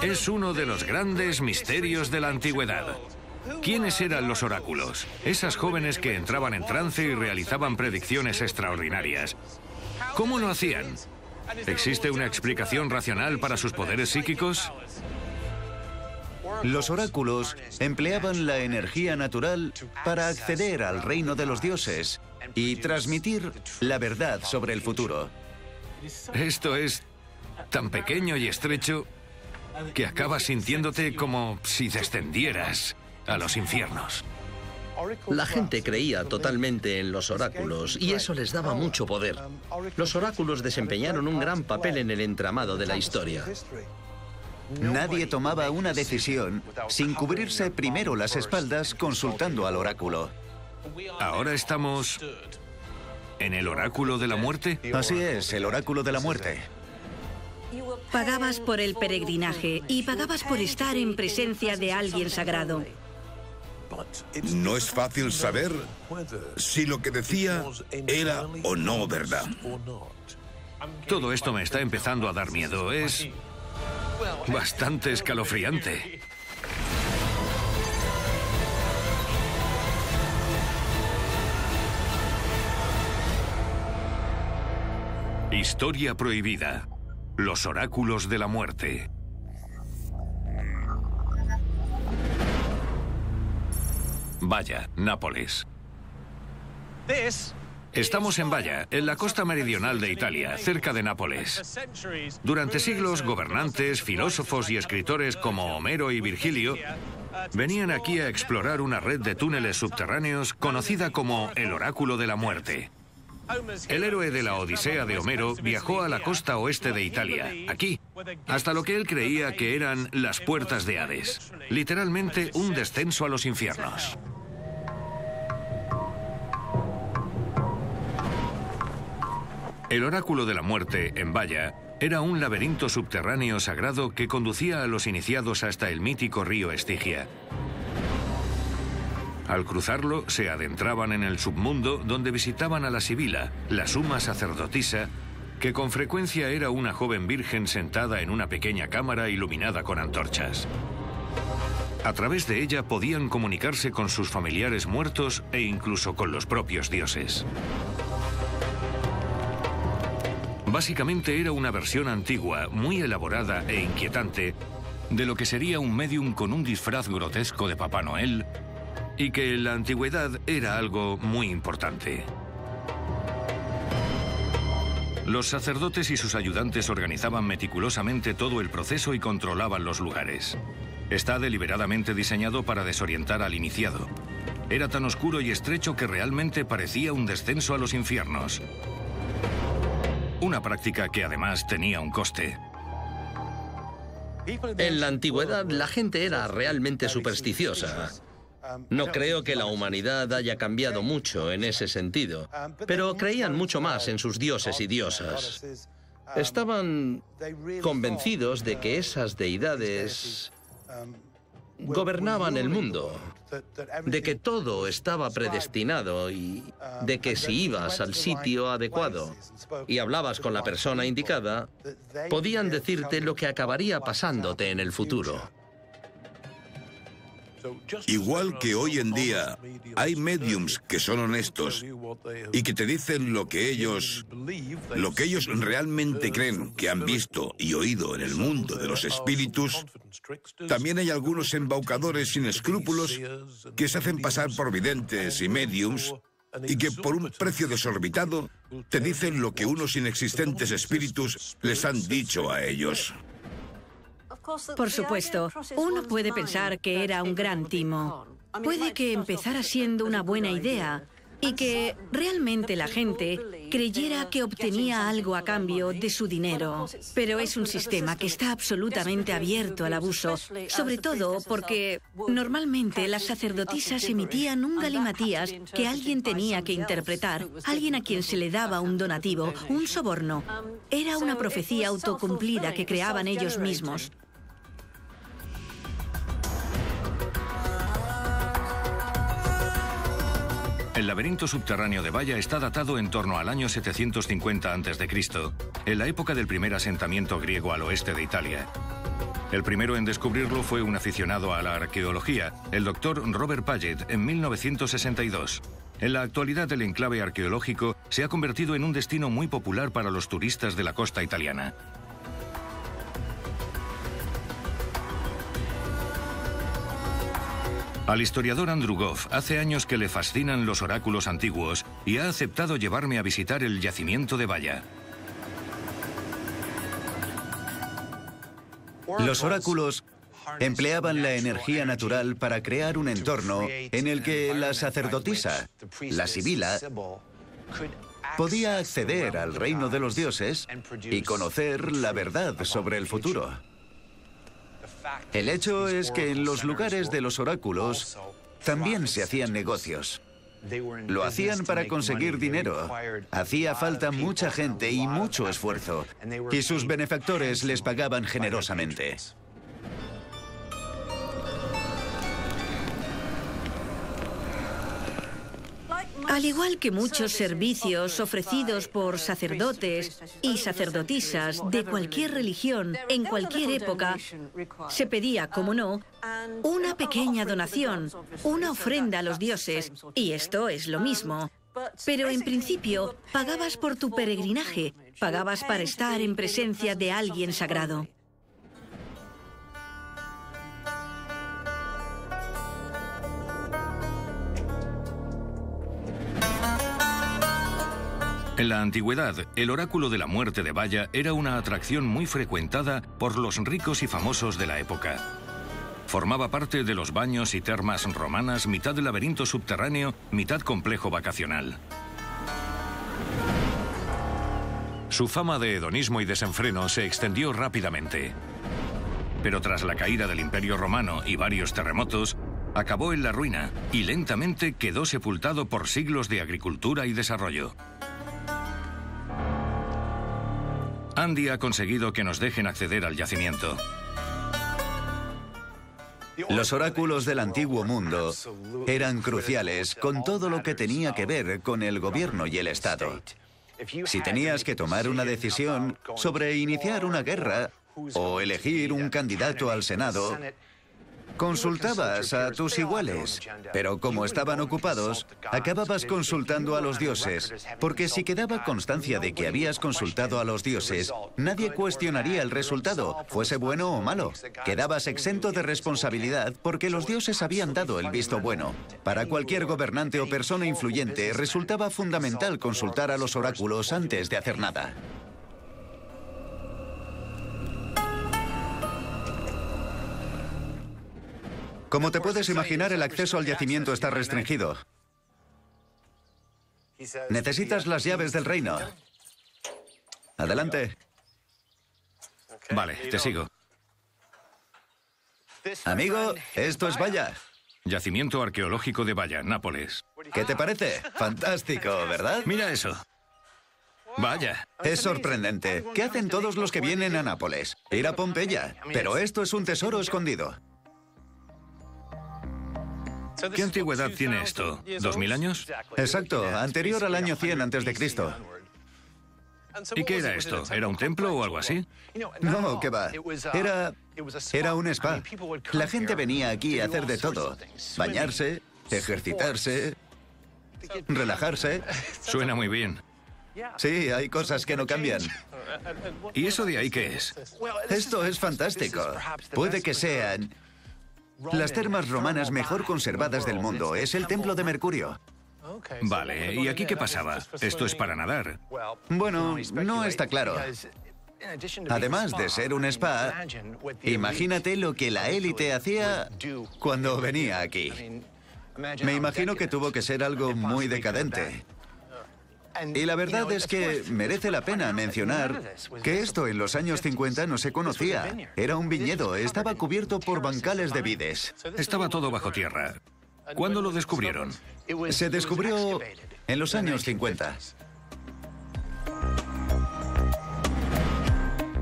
Es uno de los grandes misterios de la antigüedad. ¿Quiénes eran los oráculos? Esas jóvenes que entraban en trance y realizaban predicciones extraordinarias. ¿Cómo lo hacían? ¿Existe una explicación racional para sus poderes psíquicos? Los oráculos empleaban la energía natural para acceder al reino de los dioses y transmitir la verdad sobre el futuro. Esto es tan pequeño y estrecho que acabas sintiéndote como si descendieras a los infiernos. La gente creía totalmente en los oráculos y eso les daba mucho poder. Los oráculos desempeñaron un gran papel en el entramado de la historia. Nadie tomaba una decisión sin cubrirse primero las espaldas consultando al oráculo. ¿Ahora estamos en el oráculo de la muerte? Así es, el oráculo de la muerte. Pagabas por el peregrinaje y pagabas por estar en presencia de alguien sagrado. No es fácil saber si lo que decía era o no verdad. Todo esto me está empezando a dar miedo. Es bastante escalofriante. Historia prohibida. Los oráculos de la muerte. Baia, Nápoles. Estamos en Baia, en la costa meridional de Italia, cerca de Nápoles. Durante siglos, gobernantes, filósofos y escritores como Homero y Virgilio venían aquí a explorar una red de túneles subterráneos conocida como el Oráculo de la Muerte. El héroe de la Odisea de Homero viajó a la costa oeste de Italia, aquí, hasta lo que él creía que eran las puertas de Hades, literalmente un descenso a los infiernos. El Oráculo de la Muerte, en Baia, era un laberinto subterráneo sagrado que conducía a los iniciados hasta el mítico río Estigia. Al cruzarlo, se adentraban en el submundo, donde visitaban a la Sibila, la suma sacerdotisa, que con frecuencia era una joven virgen sentada en una pequeña cámara iluminada con antorchas. A través de ella podían comunicarse con sus familiares muertos e incluso con los propios dioses. Básicamente era una versión antigua, muy elaborada e inquietante, de lo que sería un médium con un disfraz grotesco de Papá Noel, y que en la antigüedad era algo muy importante. Los sacerdotes y sus ayudantes organizaban meticulosamente todo el proceso y controlaban los lugares. Está deliberadamente diseñado para desorientar al iniciado. Era tan oscuro y estrecho que realmente parecía un descenso a los infiernos. Una práctica que además tenía un coste. En la antigüedad la gente era realmente supersticiosa. No creo que la humanidad haya cambiado mucho en ese sentido, pero creían mucho más en sus dioses y diosas. Estaban convencidos de que esas deidades gobernaban el mundo, de que todo estaba predestinado y de que si ibas al sitio adecuado y hablabas con la persona indicada, podían decirte lo que acabaría pasándote en el futuro. Igual que hoy en día hay médiums que son honestos y que te dicen lo que ellos realmente creen que han visto y oído en el mundo de los espíritus, también hay algunos embaucadores sin escrúpulos que se hacen pasar por videntes y médiums y que por un precio desorbitado te dicen lo que unos inexistentes espíritus les han dicho a ellos. Por supuesto, uno puede pensar que era un gran timo. Puede que empezara siendo una buena idea y que realmente la gente creyera que obtenía algo a cambio de su dinero. Pero es un sistema que está absolutamente abierto al abuso, sobre todo porque normalmente las sacerdotisas emitían un galimatías que alguien tenía que interpretar, alguien a quien se le daba un donativo, un soborno. Era una profecía autocumplida que creaban ellos mismos. El laberinto subterráneo de Baia está datado en torno al año 750 a.C., en la época del primer asentamiento griego al oeste de Italia. El primero en descubrirlo fue un aficionado a la arqueología, el doctor Robert Paget, en 1962. En la actualidad, el enclave arqueológico se ha convertido en un destino muy popular para los turistas de la costa italiana. Al historiador Andrew Goff hace años que le fascinan los oráculos antiguos y ha aceptado llevarme a visitar el yacimiento de Valla. Los oráculos empleaban la energía natural para crear un entorno en el que la sacerdotisa, la sibila, podía acceder al reino de los dioses y conocer la verdad sobre el futuro. El hecho es que en los lugares de los oráculos también se hacían negocios. Lo hacían para conseguir dinero. Hacía falta mucha gente y mucho esfuerzo, y sus benefactores les pagaban generosamente. Al igual que muchos servicios ofrecidos por sacerdotes y sacerdotisas de cualquier religión en cualquier época, se pedía, como no, una pequeña donación, una ofrenda a los dioses, y esto es lo mismo. Pero en principio, pagabas por tu peregrinaje, pagabas para estar en presencia de alguien sagrado. En la antigüedad, el oráculo de la muerte de Valla era una atracción muy frecuentada por los ricos y famosos de la época. Formaba parte de los baños y termas romanas, mitad laberinto subterráneo, mitad complejo vacacional. Su fama de hedonismo y desenfreno se extendió rápidamente. Pero tras la caída del Imperio Romano y varios terremotos, acabó en la ruina y lentamente quedó sepultado por siglos de agricultura y desarrollo. Andy ha conseguido que nos dejen acceder al yacimiento. Los oráculos del antiguo mundo eran cruciales con todo lo que tenía que ver con el gobierno y el Estado. Si tenías que tomar una decisión sobre iniciar una guerra o elegir un candidato al Senado, consultabas a tus iguales, pero como estaban ocupados, acababas consultando a los dioses, porque si quedaba constancia de que habías consultado a los dioses, nadie cuestionaría el resultado, fuese bueno o malo. Quedabas exento de responsabilidad porque los dioses habían dado el visto bueno. Para cualquier gobernante o persona influyente, resultaba fundamental consultar a los oráculos antes de hacer nada. Como te puedes imaginar, el acceso al yacimiento está restringido. Necesitas las llaves del reino. Adelante. Vale, te sigo. Amigo, esto es Valla. Yacimiento arqueológico de Valla, Nápoles. ¿Qué te parece? Fantástico, ¿verdad? Mira eso. Vaya. Es sorprendente. ¿Qué hacen todos los que vienen a Nápoles? Ir a Pompeya. Pero esto es un tesoro escondido. ¿Qué antigüedad tiene esto? ¿2000 años? Exacto, anterior al año 100 a.C. ¿Y qué era esto? ¿Era un templo o algo así? No, ¿qué va? Era un spa. La gente venía aquí a hacer de todo. Bañarse, ejercitarse, relajarse. Suena muy bien. Sí, hay cosas que no cambian. ¿Y eso de ahí qué es? Esto es fantástico. Puede que sean las termas romanas mejor conservadas del mundo. Es el templo de Mercurio. Vale, ¿y aquí qué pasaba? Esto es para nadar. Bueno, no está claro. Además de ser un spa, imagínate lo que la élite hacía cuando venía aquí. Me imagino que tuvo que ser algo muy decadente. Y la verdad es que merece la pena mencionar que esto en los años 50 no se conocía. Era un viñedo, estaba cubierto por bancales de vides. Estaba todo bajo tierra. ¿Cuándo lo descubrieron? Se descubrió en los años 50.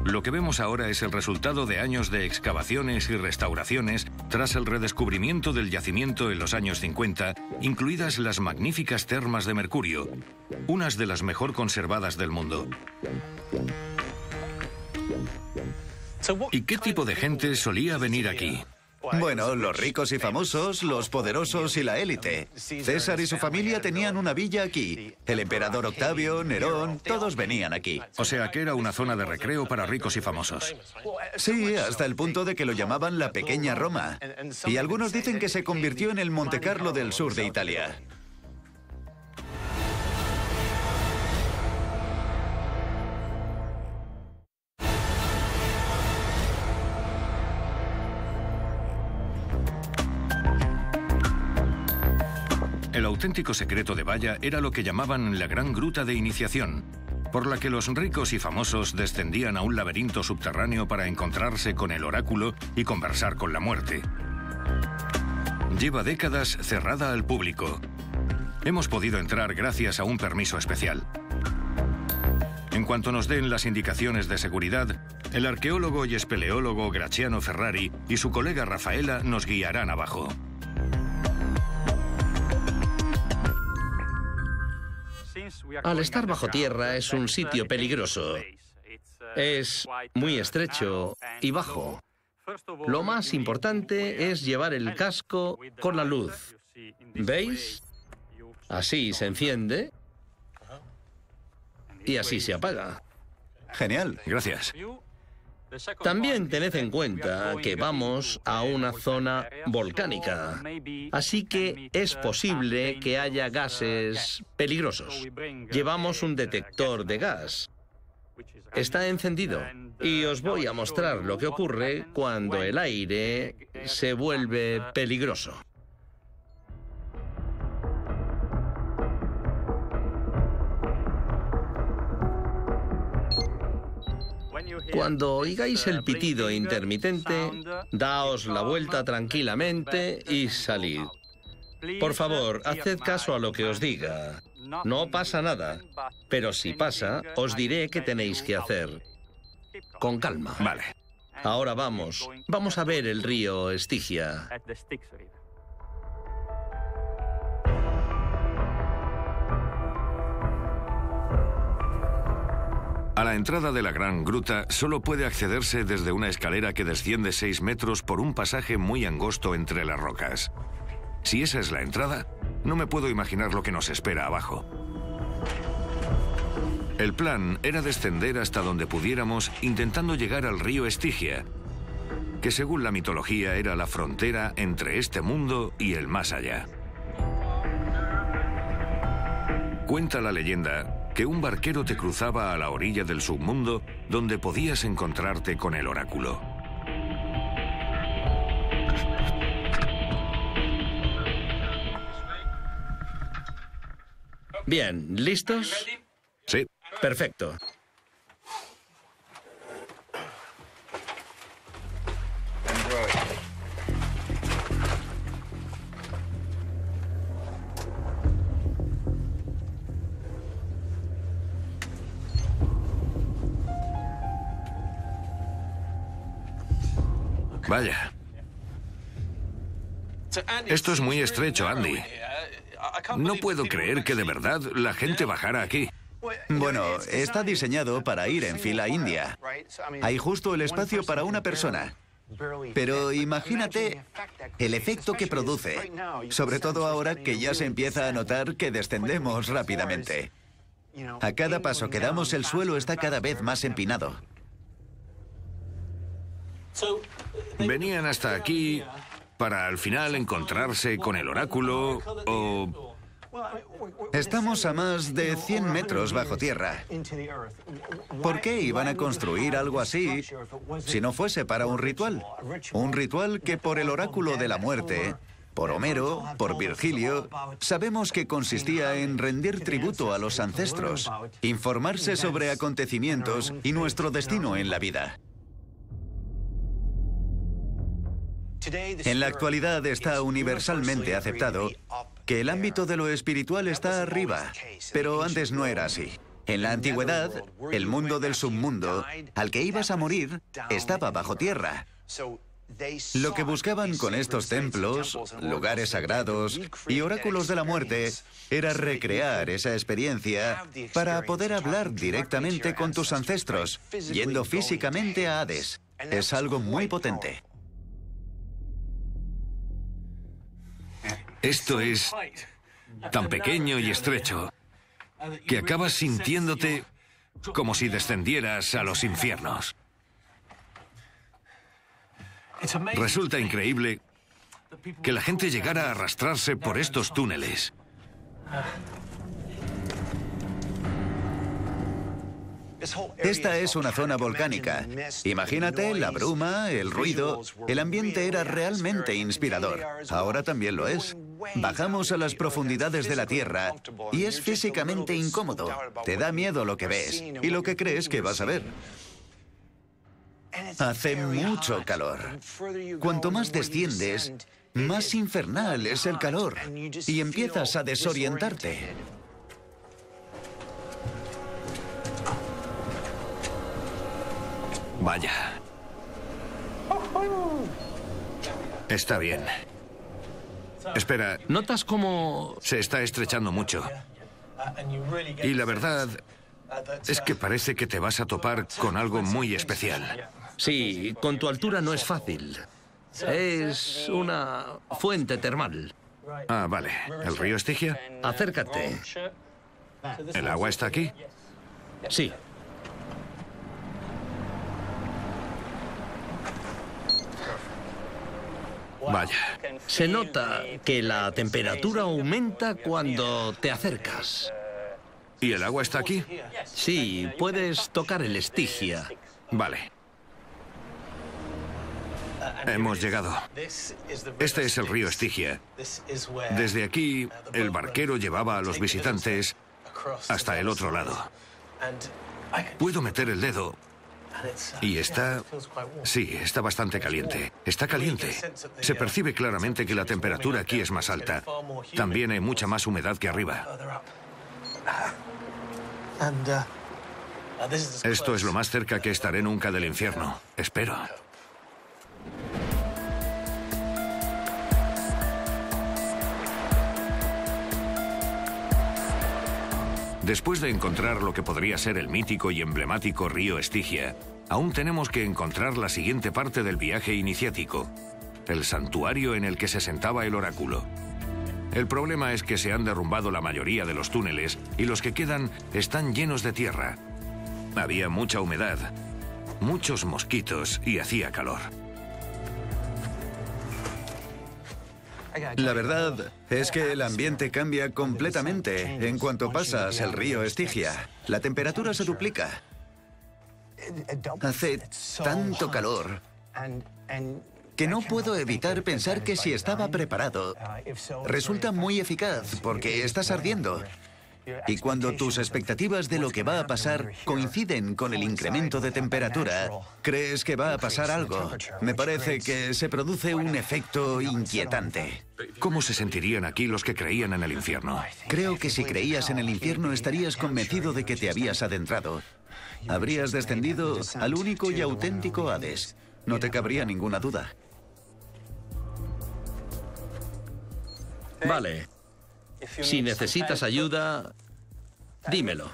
Lo que vemos ahora es el resultado de años de excavaciones y restauraciones tras el redescubrimiento del yacimiento en los años 50, incluidas las magníficas termas de Mercurio, unas de las mejor conservadas del mundo. ¿Y qué tipo de gente solía venir aquí? Bueno, los ricos y famosos, los poderosos y la élite. César y su familia tenían una villa aquí. El emperador Octavio, Nerón, todos venían aquí. O sea que era una zona de recreo para ricos y famosos. Sí, hasta el punto de que lo llamaban la Pequeña Roma. Y algunos dicen que se convirtió en el Montecarlo del sur de Italia. El auténtico secreto de Baia era lo que llamaban la Gran Gruta de Iniciación, por la que los ricos y famosos descendían a un laberinto subterráneo para encontrarse con el oráculo y conversar con la muerte. Lleva décadas cerrada al público. Hemos podido entrar gracias a un permiso especial. En cuanto nos den las indicaciones de seguridad, el arqueólogo y espeleólogo Graziano Ferrari y su colega Rafaela nos guiarán abajo. Al estar bajo tierra es un sitio peligroso. Es muy estrecho y bajo. Lo más importante es llevar el casco con la luz. ¿Veis? Así se enciende y así se apaga. Genial. Gracias. También tened en cuenta que vamos a una zona volcánica, así que es posible que haya gases peligrosos. Llevamos un detector de gas. Está encendido y os voy a mostrar lo que ocurre cuando el aire se vuelve peligroso. Cuando oigáis el pitido intermitente, daos la vuelta tranquilamente y salid. Por favor, haced caso a lo que os diga. No pasa nada, pero si pasa, os diré qué tenéis que hacer. Con calma. Vale. Ahora vamos a ver el río Estigia. A la entrada de la Gran Gruta solo puede accederse desde una escalera que desciende 6 metros por un pasaje muy angosto entre las rocas. Si esa es la entrada, no me puedo imaginar lo que nos espera abajo. El plan era descender hasta donde pudiéramos intentando llegar al río Estigia, que según la mitología era la frontera entre este mundo y el más allá. Cuenta la leyenda que un barquero te cruzaba a la orilla del submundo donde podías encontrarte con el oráculo. Bien, ¿listos? Sí. Perfecto. Vaya. Esto es muy estrecho, Andy. No puedo creer que de verdad la gente bajara aquí. Bueno, está diseñado para ir en fila india. Hay justo el espacio para una persona. Pero imagínate el efecto que produce, sobre todo ahora que ya se empieza a notar que descendemos rápidamente. A cada paso que damos el suelo está cada vez más empinado. ¿Venían hasta aquí para al final encontrarse con el oráculo o...? Estamos a más de 100 metros bajo tierra. ¿Por qué iban a construir algo así si no fuese para un ritual? Un ritual que por el oráculo de la muerte, por Homero, por Virgilio, sabemos que consistía en rendir tributo a los ancestros, informarse sobre acontecimientos y nuestro destino en la vida. En la actualidad está universalmente aceptado que el ámbito de lo espiritual está arriba, pero antes no era así. En la antigüedad, el mundo del submundo, al que ibas a morir, estaba bajo tierra. Lo que buscaban con estos templos, lugares sagrados y oráculos de la muerte era recrear esa experiencia para poder hablar directamente con tus ancestros, yendo físicamente a Hades. Es algo muy potente. Esto es tan pequeño y estrecho que acabas sintiéndote como si descendieras a los infiernos. Resulta increíble que la gente llegara a arrastrarse por estos túneles. Esta es una zona volcánica. Imagínate la bruma, el ruido. El ambiente era realmente inspirador. Ahora también lo es. Bajamos a las profundidades de la Tierra y es físicamente incómodo. Te da miedo lo que ves y lo que crees que vas a ver. Hace mucho calor. Cuanto más desciendes, más infernal es el calor y empiezas a desorientarte. Vaya. Está bien. Espera, ¿Notas cómo se está estrechando mucho. Y la verdad es que parece que te vas a topar con algo muy especial. Sí, con tu altura no es fácil. Es una fuente termal. Ah, vale. ¿El río Estigia? Acércate. ¿El agua está aquí? Sí. Vaya. Se nota que la temperatura aumenta cuando te acercas. ¿Y el agua está aquí? Sí, puedes tocar el Estigia. Vale. Hemos llegado. Este es el río Estigia. Desde aquí, el barquero llevaba a los visitantes hasta el otro lado. Puedo meter el dedo y está... Sí, está bastante caliente. Está caliente. Se percibe claramente que la temperatura aquí es más alta. También hay mucha más humedad que arriba. Esto es lo más cerca que estaré nunca del infierno. Espero. Después de encontrar lo que podría ser el mítico y emblemático río Estigia, aún tenemos que encontrar la siguiente parte del viaje iniciático, el santuario en el que se sentaba el oráculo. El problema es que se han derrumbado la mayoría de los túneles y los que quedan están llenos de tierra. Había mucha humedad, muchos mosquitos y hacía calor. La verdad es que el ambiente cambia completamente en cuanto pasas el río Estigia. La temperatura se duplica. Hace tanto calor que no puedo evitar pensar que si estaba preparado, resulta muy eficaz porque estás ardiendo. Y cuando tus expectativas de lo que va a pasar coinciden con el incremento de temperatura, crees que va a pasar algo. Me parece que se produce un efecto inquietante. ¿Cómo se sentirían aquí los que creían en el infierno? Creo que si creías en el infierno estarías convencido de que te habías adentrado. Habrías descendido al único y auténtico Hades. No te cabría ninguna duda. Vale. Si necesitas ayuda, dímelo.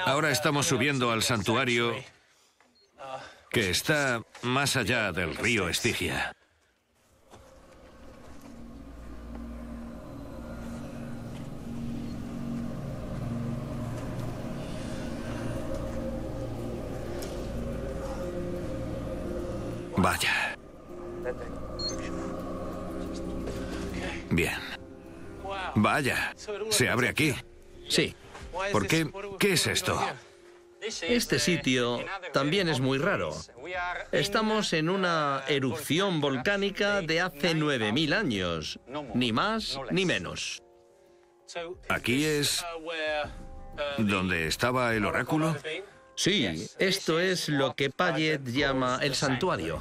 Ahora estamos subiendo al santuario que está más allá del río Estigia. Vaya. Bien. Vaya, se abre aquí. Sí. ¿Por qué? ¿Qué es esto? Este sitio también es muy raro. Estamos en una erupción volcánica de hace 9000 años. Ni más ni menos. ¿Aquí es donde estaba el oráculo? Sí, esto es lo que Payet llama el santuario.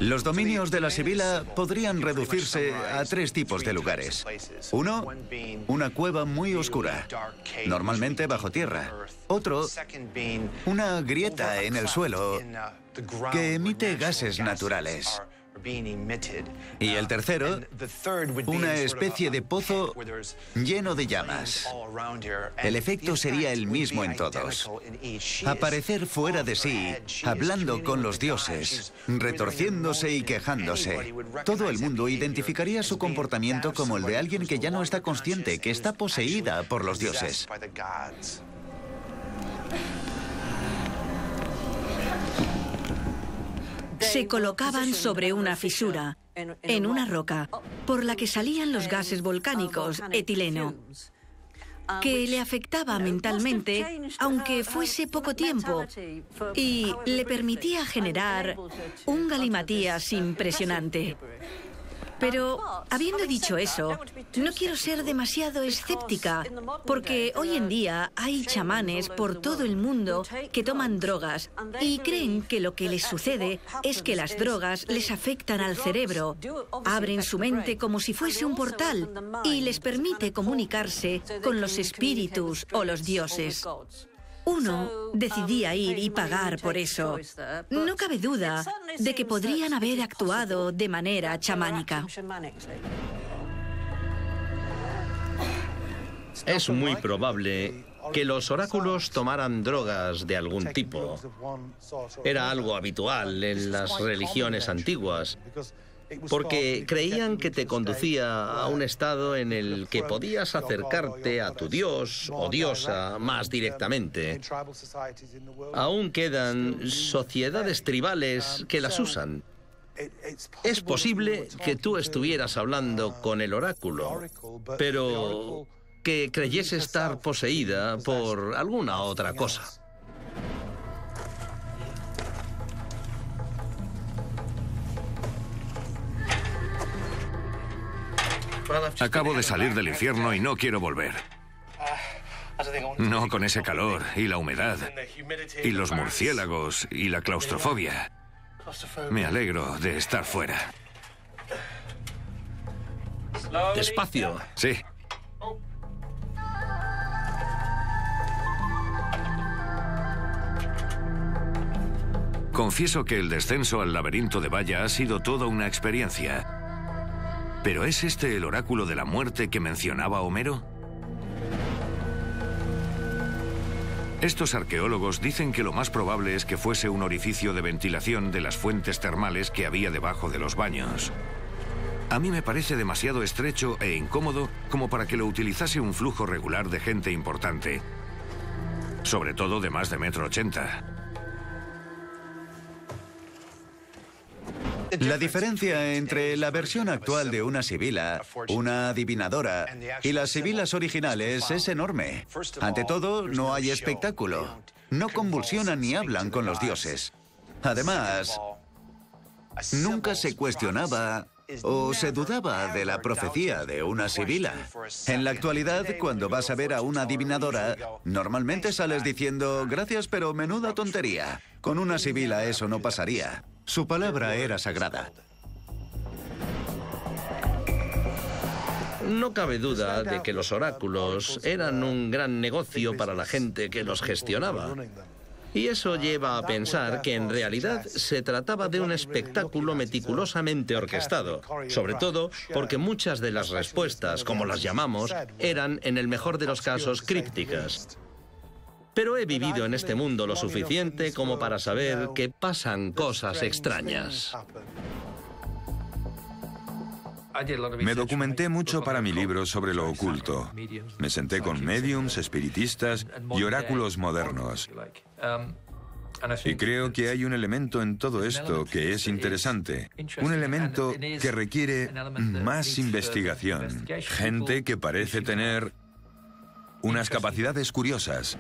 Los dominios de la Sibila podrían reducirse a 3 tipos de lugares. Uno, una cueva muy oscura, normalmente bajo tierra. Otro, una grieta en el suelo que emite gases naturales. Y el tercero, una especie de pozo lleno de llamas. El efecto sería el mismo en todos. Aparecer fuera de sí, hablando con los dioses, retorciéndose y quejándose. Todo el mundo identificaría su comportamiento como el de alguien que ya no está consciente, que está poseída por los dioses. Se colocaban sobre una fisura, en una roca, por la que salían los gases volcánicos, etileno, que le afectaba mentalmente, aunque fuese poco tiempo, y le permitía generar un galimatías impresionante. Pero, habiendo dicho eso, no quiero ser demasiado escéptica, porque hoy en día hay chamanes por todo el mundo que toman drogas y creen que lo que les sucede es que las drogas les afectan al cerebro, abren su mente como si fuese un portal y les permite comunicarse con los espíritus o los dioses. Uno decidía ir y pagar por eso. No cabe duda de que podrían haber actuado de manera chamánica. Es muy probable que los oráculos tomaran drogas de algún tipo. Era algo habitual en las religiones antiguas, porque creían que te conducía a un estado en el que podías acercarte a tu dios o diosa más directamente. Aún quedan sociedades tribales que las usan. Es posible que tú estuvieras hablando con el oráculo, pero que creyese estar poseída por alguna otra cosa. Acabo de salir del infierno y no quiero volver. No con ese calor y la humedad, y los murciélagos y la claustrofobia. Me alegro de estar fuera. Despacio. Sí. Confieso que el descenso al laberinto de Valla ha sido toda una experiencia. ¿Pero es este el oráculo de la muerte que mencionaba Homero? Estos arqueólogos dicen que lo más probable es que fuese un orificio de ventilación de las fuentes termales que había debajo de los baños. A mí me parece demasiado estrecho e incómodo como para que lo utilizase un flujo regular de gente importante. Sobre todo de más de 1,80 m. La diferencia entre la versión actual de una sibila, una adivinadora, y las sibilas originales es enorme. Ante todo, no hay espectáculo. No convulsionan ni hablan con los dioses. Además, nunca se cuestionaba o se dudaba de la profecía de una sibila. En la actualidad, cuando vas a ver a una adivinadora, normalmente sales diciendo, gracias, pero menuda tontería. Con una sibila eso no pasaría. Su palabra era sagrada. No cabe duda de que los oráculos eran un gran negocio para la gente que los gestionaba. Y eso lleva a pensar que en realidad se trataba de un espectáculo meticulosamente orquestado, sobre todo porque muchas de las respuestas, como las llamamos, eran, en el mejor de los casos, crípticas. Pero he vivido en este mundo lo suficiente como para saber que pasan cosas extrañas. Me documenté mucho para mi libro sobre lo oculto. Me senté con médiums, espiritistas y oráculos modernos. Y creo que hay un elemento en todo esto que es interesante. Un elemento que requiere más investigación. Gente que parece tener unas capacidades curiosas.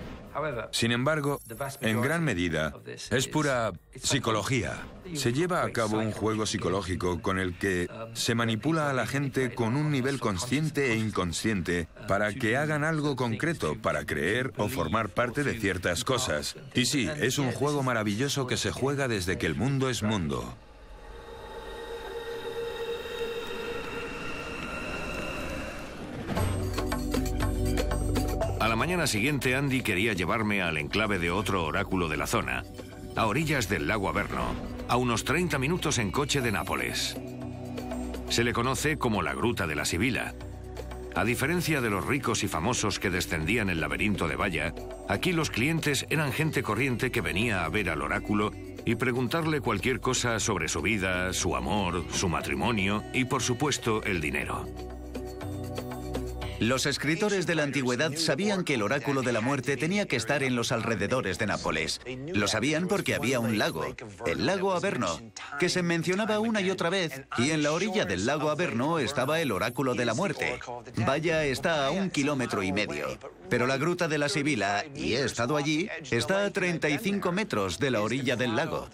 Sin embargo, en gran medida, es pura psicología. Se lleva a cabo un juego psicológico con el que se manipula a la gente con un nivel consciente e inconsciente para que hagan algo concreto, para creer o formar parte de ciertas cosas. Y sí, es un juego maravilloso que se juega desde que el mundo es mundo. la mañana siguiente, Andy quería llevarme al enclave de otro oráculo de la zona, a orillas del lago Averno, a unos 30 minutos en coche de Nápoles. Se le conoce como la Gruta de la Sibila. A diferencia de los ricos y famosos que descendían el laberinto de Valla, aquí los clientes eran gente corriente que venía a ver al oráculo y preguntarle cualquier cosa sobre su vida, su amor, su matrimonio y, por supuesto, el dinero. Los escritores de la antigüedad sabían que el oráculo de la muerte tenía que estar en los alrededores de Nápoles. Lo sabían porque había un lago, el lago Averno, que se mencionaba una y otra vez, y en la orilla del lago Averno estaba el oráculo de la muerte. Valla está a 1,5 kilómetros, pero la Gruta de la Sibila, y he estado allí, está a 35 metros de la orilla del lago.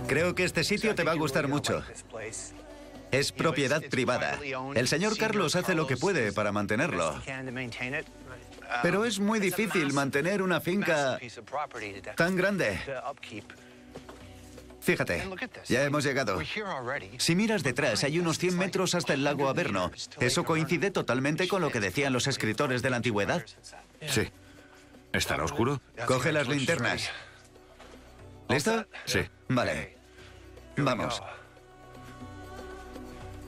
Creo que este sitio te va a gustar mucho. Es propiedad privada. El señor Carlos hace lo que puede para mantenerlo. Pero es muy difícil mantener una finca tan grande. Fíjate, ya hemos llegado. Si miras detrás, hay unos 100 metros hasta el lago Averno. Eso coincide totalmente con lo que decían los escritores de la antigüedad. Sí. ¿Estará oscuro? Coge las linternas. ¿Listo? Sí. Vale. Vamos.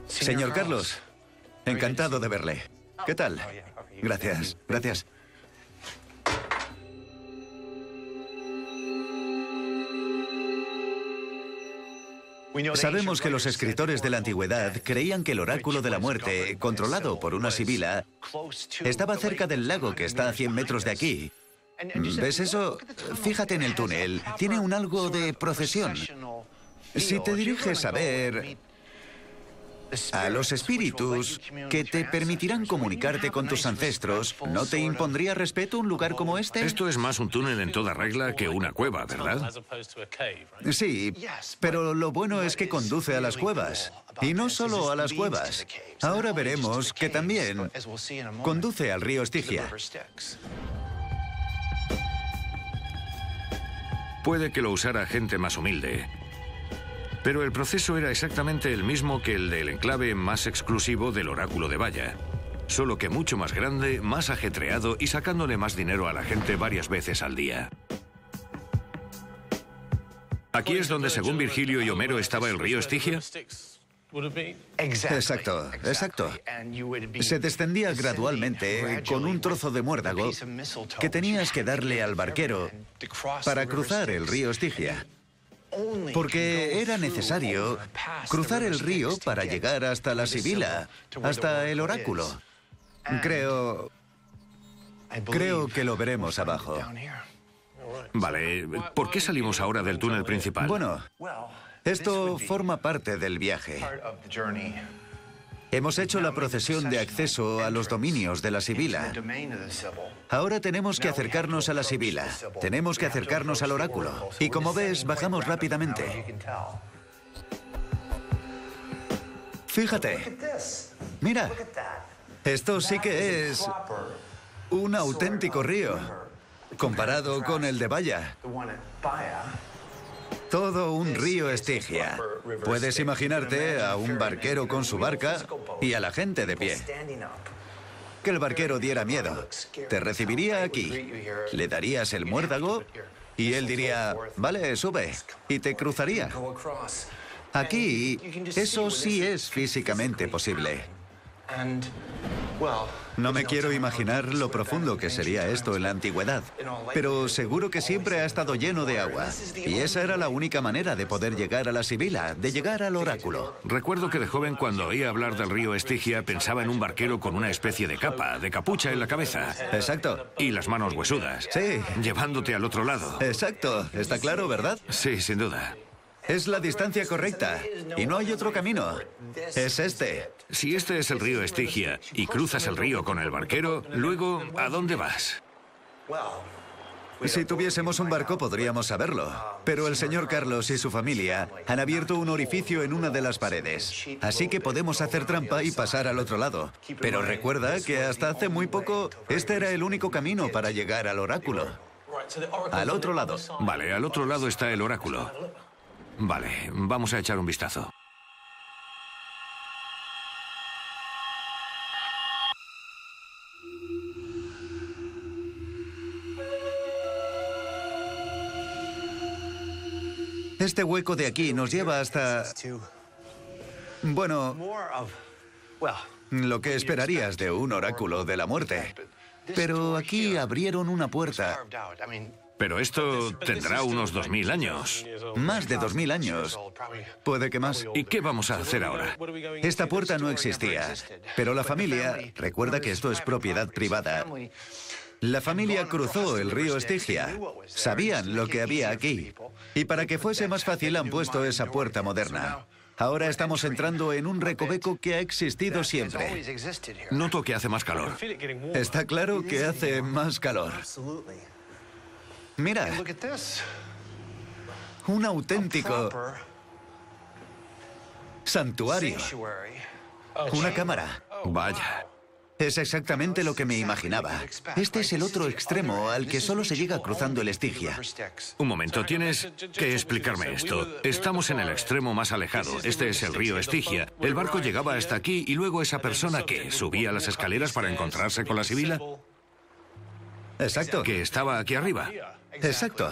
Señor Carlos, encantado de verle. ¿Qué tal? Gracias, gracias. Sabemos que los escritores de la antigüedad creían que el oráculo de la muerte, controlado por una sibila, estaba cerca del lago que está a 100 metros de aquí. ¿Ves eso? Fíjate en el túnel. Tiene un algo de procesión. Si te diriges a ver a los espíritus que te permitirán comunicarte con tus ancestros, ¿no te impondría respeto un lugar como este? Esto es más un túnel en toda regla que una cueva, ¿verdad? Sí, pero lo bueno es que conduce a las cuevas. Y no solo a las cuevas. Ahora veremos que también conduce al río Estigia. Puede que lo usara gente más humilde. Pero el proceso era exactamente el mismo que el del enclave más exclusivo del oráculo de Valla, solo que mucho más grande, más ajetreado y sacándole más dinero a la gente varias veces al día. ¿Aquí es donde, según Virgilio y Homero, estaba el río Estigia? Exacto, exacto. Se descendía gradualmente con un trozo de muérdago que tenías que darle al barquero para cruzar el río Estigia. Porque era necesario cruzar el río para llegar hasta la Sibila, hasta el oráculo. Creo que lo veremos abajo. Vale, ¿por qué salimos ahora del túnel principal? Bueno, esto forma parte del viaje. Hemos hecho la procesión de acceso a los dominios de la Sibila. Ahora tenemos que acercarnos a la Sibila. Tenemos que acercarnos al oráculo. Y como ves, bajamos rápidamente. Fíjate. Mira. Esto sí que es un auténtico río, comparado con el de Valla. Todo un río Estigia. Puedes imaginarte a un barquero con su barca y a la gente de pie. Que el barquero diera miedo. Te recibiría aquí, le darías el muérdago y él diría, vale, sube, y te cruzaría. Aquí, eso sí es físicamente posible. No me quiero imaginar lo profundo que sería esto en la antigüedad, pero seguro que siempre ha estado lleno de agua. Y esa era la única manera de poder llegar a la Sibila, de llegar al oráculo. Recuerdo que de joven, cuando oía hablar del río Estigia, pensaba en un barquero con una especie de capa, de capucha en la cabeza. Exacto. Y las manos huesudas. Sí. Llevándote al otro lado. Exacto. ¿Está claro, verdad? Sí, sin duda. Es la distancia correcta. Y no hay otro camino. Es este. Si este es el río Estigia y cruzas el río con el barquero, luego, ¿a dónde vas? Si tuviésemos un barco podríamos saberlo. Pero el señor Carlos y su familia han abierto un orificio en una de las paredes. Así que podemos hacer trampa y pasar al otro lado. Pero recuerda que hasta hace muy poco este era el único camino para llegar al oráculo. Al otro lado. Vale, al otro lado está el oráculo. Vale, vamos a echar un vistazo. Este hueco de aquí nos lleva hasta... bueno, lo que esperarías de un oráculo de la muerte. Pero aquí abrieron una puerta. Pero esto tendrá unos 2000 años. Más de 2000 años. Puede que más. ¿Y qué vamos a hacer ahora? Esta puerta no existía, pero la familia, recuerda que esto es propiedad privada, la familia cruzó el río Estigia. Sabían lo que había aquí. Y para que fuese más fácil han puesto esa puerta moderna. Ahora estamos entrando en un recoveco que ha existido siempre. Noto que hace más calor. Está claro que hace más calor. Mira, un auténtico santuario. Una cámara. Vaya. Es exactamente lo que me imaginaba. Este es el otro extremo al que solo se llega cruzando el Estigia. Un momento, tienes que explicarme esto. Estamos en el extremo más alejado. Este es el río Estigia. El barco llegaba hasta aquí y luego esa persona que subía las escaleras para encontrarse con la sibila. Exacto. Que estaba aquí arriba. Exacto.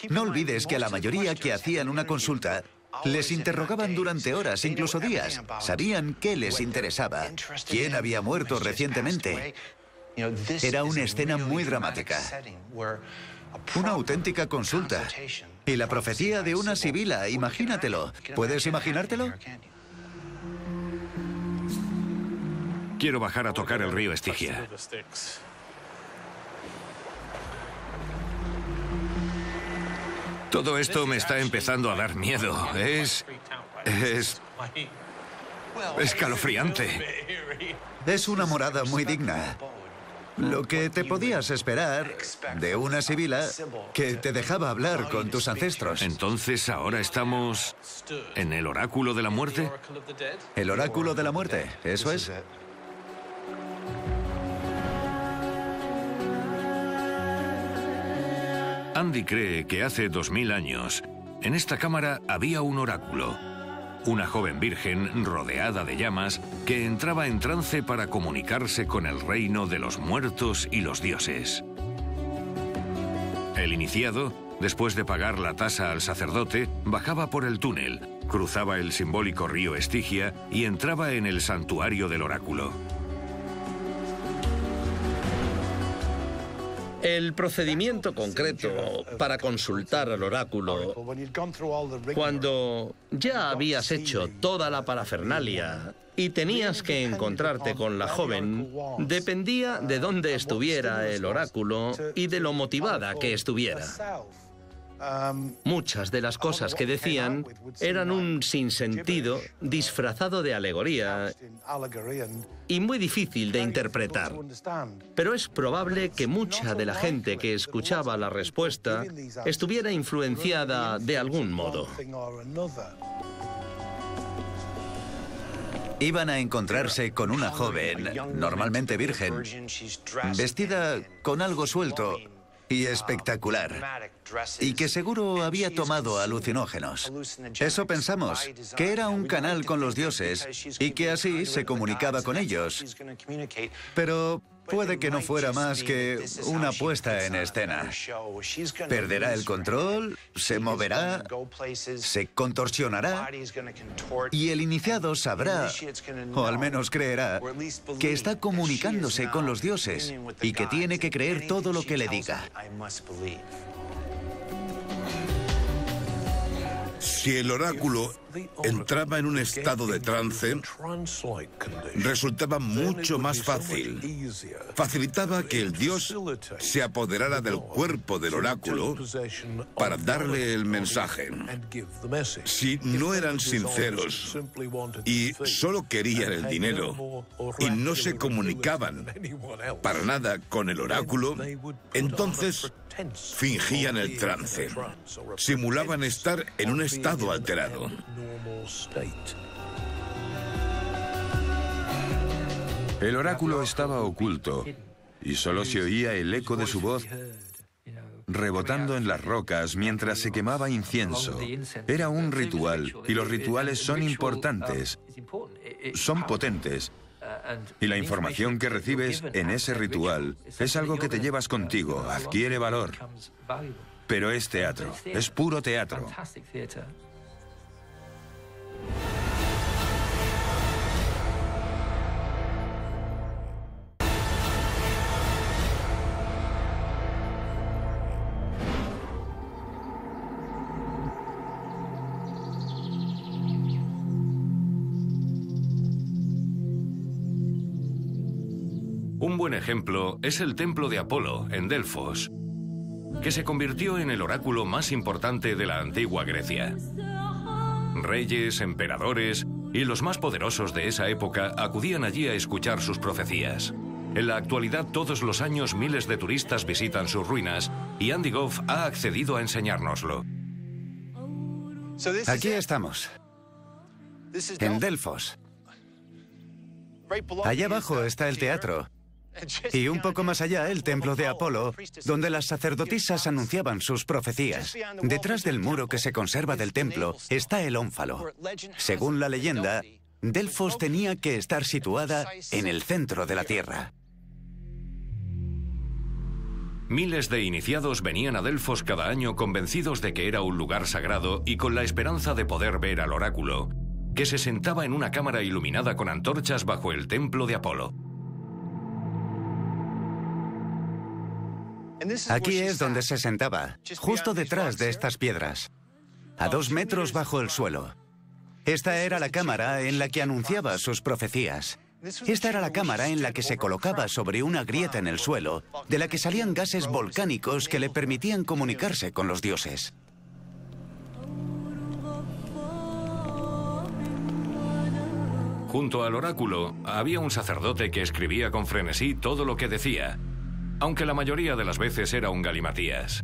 No olvides que a la mayoría que hacían una consulta les interrogaban durante horas, incluso días. Sabían qué les interesaba, quién había muerto recientemente. Era una escena muy dramática. Una auténtica consulta. Y la profecía de una sibila, imagínatelo. ¿Puedes imaginártelo? Quiero bajar a tocar el río Estigia. Todo esto me está empezando a dar miedo. Es escalofriante. Es una morada muy digna. Lo que te podías esperar de una sibila que te dejaba hablar con tus ancestros. Entonces, ¿ahora estamos en el oráculo de la muerte? El oráculo de la muerte, eso es. Andy cree que hace 2000 años, en esta cámara había un oráculo. Una joven virgen rodeada de llamas que entraba en trance para comunicarse con el reino de los muertos y los dioses. El iniciado, después de pagar la tasa al sacerdote, bajaba por el túnel, cruzaba el simbólico río Estigia y entraba en el santuario del oráculo. El procedimiento concreto para consultar al oráculo, cuando ya habías hecho toda la parafernalia y tenías que encontrarte con la joven, dependía de dónde estuviera el oráculo y de lo motivada que estuviera. Muchas de las cosas que decían eran un sinsentido disfrazado de alegoría y muy difícil de interpretar. Pero es probable que mucha de la gente que escuchaba la respuesta estuviera influenciada de algún modo. Iban a encontrarse con una joven, normalmente virgen, vestida con algo suelto y espectacular, y que seguro había tomado alucinógenos. Eso pensamos, que era un canal con los dioses y que así se comunicaba con ellos. Pero puede que no fuera más que una puesta en escena. Perderá el control, se moverá, se contorsionará, y el iniciado sabrá, o al menos creerá, que está comunicándose con los dioses y que tiene que creer todo lo que le diga. Si el oráculo entraba en un estado de trance, resultaba mucho más fácil. Facilitaba que el dios se apoderara del cuerpo del oráculo para darle el mensaje. Si no eran sinceros y solo querían el dinero y no se comunicaban para nada con el oráculo, entonces fingían el trance. Simulaban estar en un estado alterado. El oráculo estaba oculto y solo se oía el eco de su voz rebotando en las rocas mientras se quemaba incienso. Era un ritual y los rituales son importantes, son potentes. Y la información que recibes en ese ritual es algo que te llevas contigo, adquiere valor. Pero es teatro, es puro teatro. Un buen ejemplo es el templo de Apolo, en Delfos, que se convirtió en el oráculo más importante de la antigua Grecia. Reyes, emperadores y los más poderosos de esa época acudían allí a escuchar sus profecías. En la actualidad, todos los años miles de turistas visitan sus ruinas y Andy Goff ha accedido a enseñárnoslo. Aquí estamos, en Delfos. Allá abajo está el teatro. Y un poco más allá, el templo de Apolo, donde las sacerdotisas anunciaban sus profecías. Detrás del muro que se conserva del templo está el ónfalo. Según la leyenda, Delfos tenía que estar situada en el centro de la Tierra. Miles de iniciados venían a Delfos cada año convencidos de que era un lugar sagrado y con la esperanza de poder ver al oráculo, que se sentaba en una cámara iluminada con antorchas bajo el templo de Apolo. Aquí es donde se sentaba, justo detrás de estas piedras, a 2 metros bajo el suelo. Esta era la cámara en la que anunciaba sus profecías. Esta era la cámara en la que se colocaba sobre una grieta en el suelo, de la que salían gases volcánicos que le permitían comunicarse con los dioses. Junto al oráculo había un sacerdote que escribía con frenesí todo lo que decía, aunque la mayoría de las veces era un galimatías.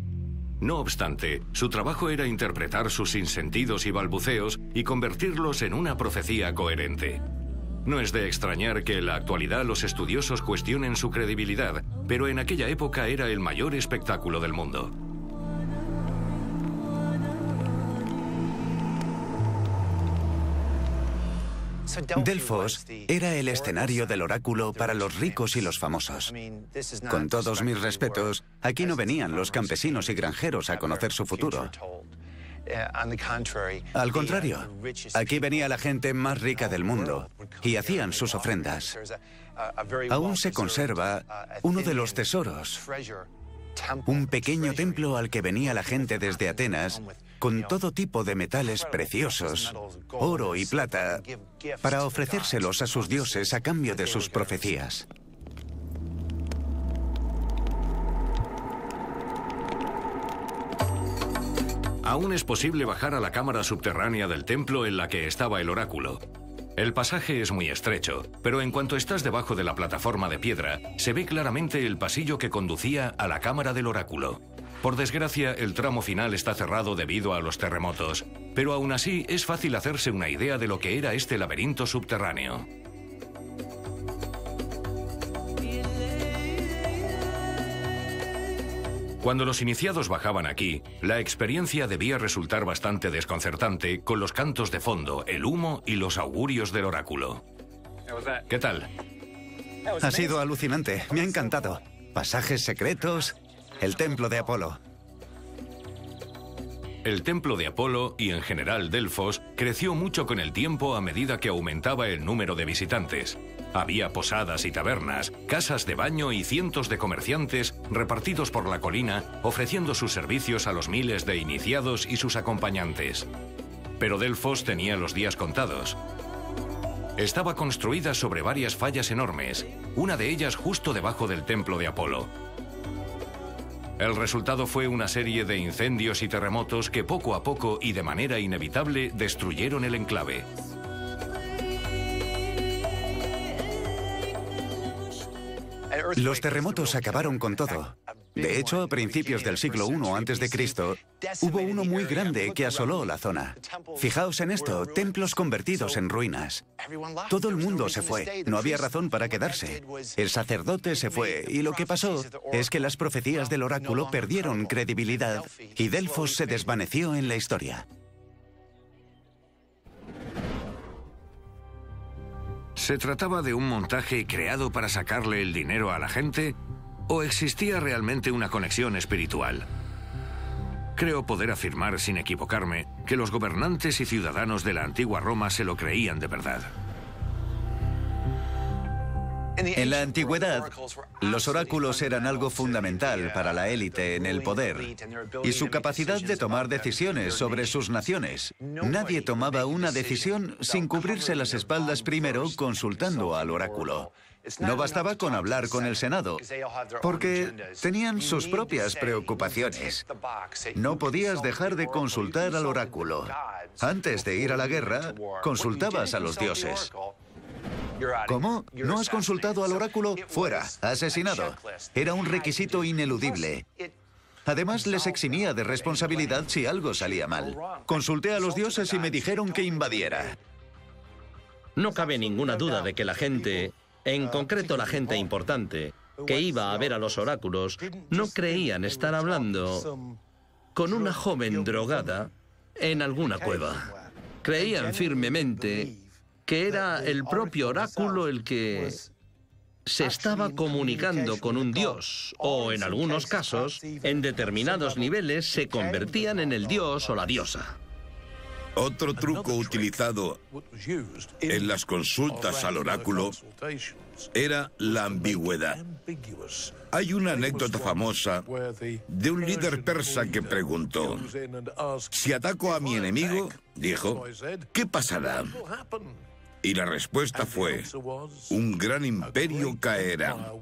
No obstante, su trabajo era interpretar sus sinsentidos y balbuceos y convertirlos en una profecía coherente. No es de extrañar que en la actualidad los estudiosos cuestionen su credibilidad, pero en aquella época era el mayor espectáculo del mundo. Delfos era el escenario del oráculo para los ricos y los famosos. Con todos mis respetos, aquí no venían los campesinos y granjeros a conocer su futuro. Al contrario, aquí venía la gente más rica del mundo y hacían sus ofrendas. Aún se conserva uno de los tesoros, un pequeño templo al que venía la gente desde Atenas con todo tipo de metales preciosos, oro y plata, para ofrecérselos a sus dioses a cambio de sus profecías. Aún es posible bajar a la cámara subterránea del templo en la que estaba el oráculo. El pasaje es muy estrecho, pero en cuanto estás debajo de la plataforma de piedra, se ve claramente el pasillo que conducía a la cámara del oráculo. Por desgracia, el tramo final está cerrado debido a los terremotos, pero aún así es fácil hacerse una idea de lo que era este laberinto subterráneo. Cuando los iniciados bajaban aquí, la experiencia debía resultar bastante desconcertante con los cantos de fondo, el humo y los augurios del oráculo. ¿Qué tal? Ha sido alucinante, me ha encantado. Pasajes secretos, el templo de Apolo. El templo de Apolo y en general Delfos creció mucho con el tiempo a medida que aumentaba el número de visitantes. Había posadas y tabernas, casas de baño y cientos de comerciantes repartidos por la colina ofreciendo sus servicios a los miles de iniciados y sus acompañantes. Pero Delfos tenía los días contados. Estaba construida sobre varias fallas enormes, una de ellas justo debajo del templo de Apolo. El resultado fue una serie de incendios y terremotos que poco a poco y de manera inevitable destruyeron el enclave. Los terremotos acabaron con todo. De hecho, a principios del siglo I a.C., hubo uno muy grande que asoló la zona. Fijaos en esto, templos convertidos en ruinas. Todo el mundo se fue, no había razón para quedarse. El sacerdote se fue, y lo que pasó es que las profecías del oráculo perdieron credibilidad y Delfos se desvaneció en la historia. ¿Se trataba de un montaje creado para sacarle el dinero a la gente? ¿O existía realmente una conexión espiritual? Creo poder afirmar sin equivocarme que los gobernantes y ciudadanos de la antigua Roma se lo creían de verdad. En la antigüedad, los oráculos eran algo fundamental para la élite en el poder y su capacidad de tomar decisiones sobre sus naciones. Nadie tomaba una decisión sin cubrirse las espaldas primero consultando al oráculo. No bastaba con hablar con el Senado, porque tenían sus propias preocupaciones. No podías dejar de consultar al oráculo. Antes de ir a la guerra, consultabas a los dioses. ¿Cómo? ¿No has consultado al oráculo? Fuera, asesinado. Era un requisito ineludible. Además, les eximía de responsabilidad si algo salía mal. Consulté a los dioses y me dijeron que invadiera. No cabe ninguna duda de que la gente, en concreto la gente importante, que iba a ver a los oráculos, no creían estar hablando con una joven drogada en alguna cueva. Creían firmemente que era el propio oráculo el que se estaba comunicando con un dios, o en algunos casos, en determinados niveles, se convertían en el dios o la diosa. Otro truco utilizado en las consultas al oráculo era la ambigüedad. Hay una anécdota famosa de un líder persa que preguntó: si ataco a mi enemigo, dijo, ¿qué pasará? Y la respuesta fue: un gran imperio caerá.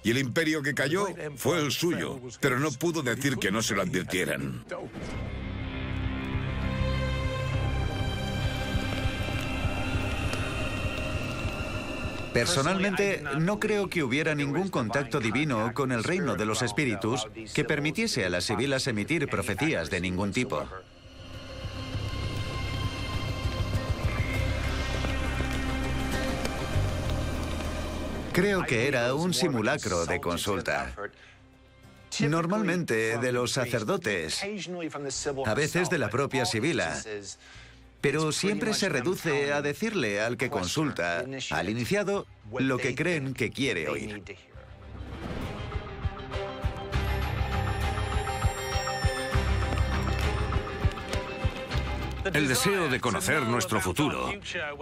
Y el imperio que cayó fue el suyo, pero no pudo decir que no se lo advirtieran. Personalmente, no creo que hubiera ningún contacto divino con el reino de los espíritus que permitiese a las sibilas emitir profecías de ningún tipo. Creo que era un simulacro de consulta. Normalmente de los sacerdotes, a veces de la propia sibila, pero siempre se reduce a decirle al que consulta, al iniciado, lo que creen que quiere oír. El deseo de conocer nuestro futuro,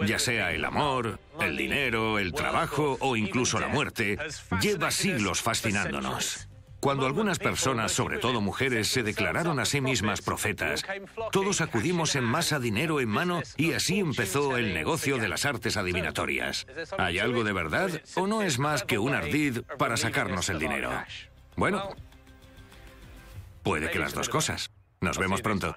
ya sea el amor, el dinero, el trabajo o incluso la muerte, lleva siglos fascinándonos. Cuando algunas personas, sobre todo mujeres, se declararon a sí mismas profetas, todos acudimos en masa dinero en mano y así empezó el negocio de las artes adivinatorias. ¿Hay algo de verdad o no es más que un ardid para sacarnos el dinero? Bueno, puede que las dos cosas. Nos vemos pronto.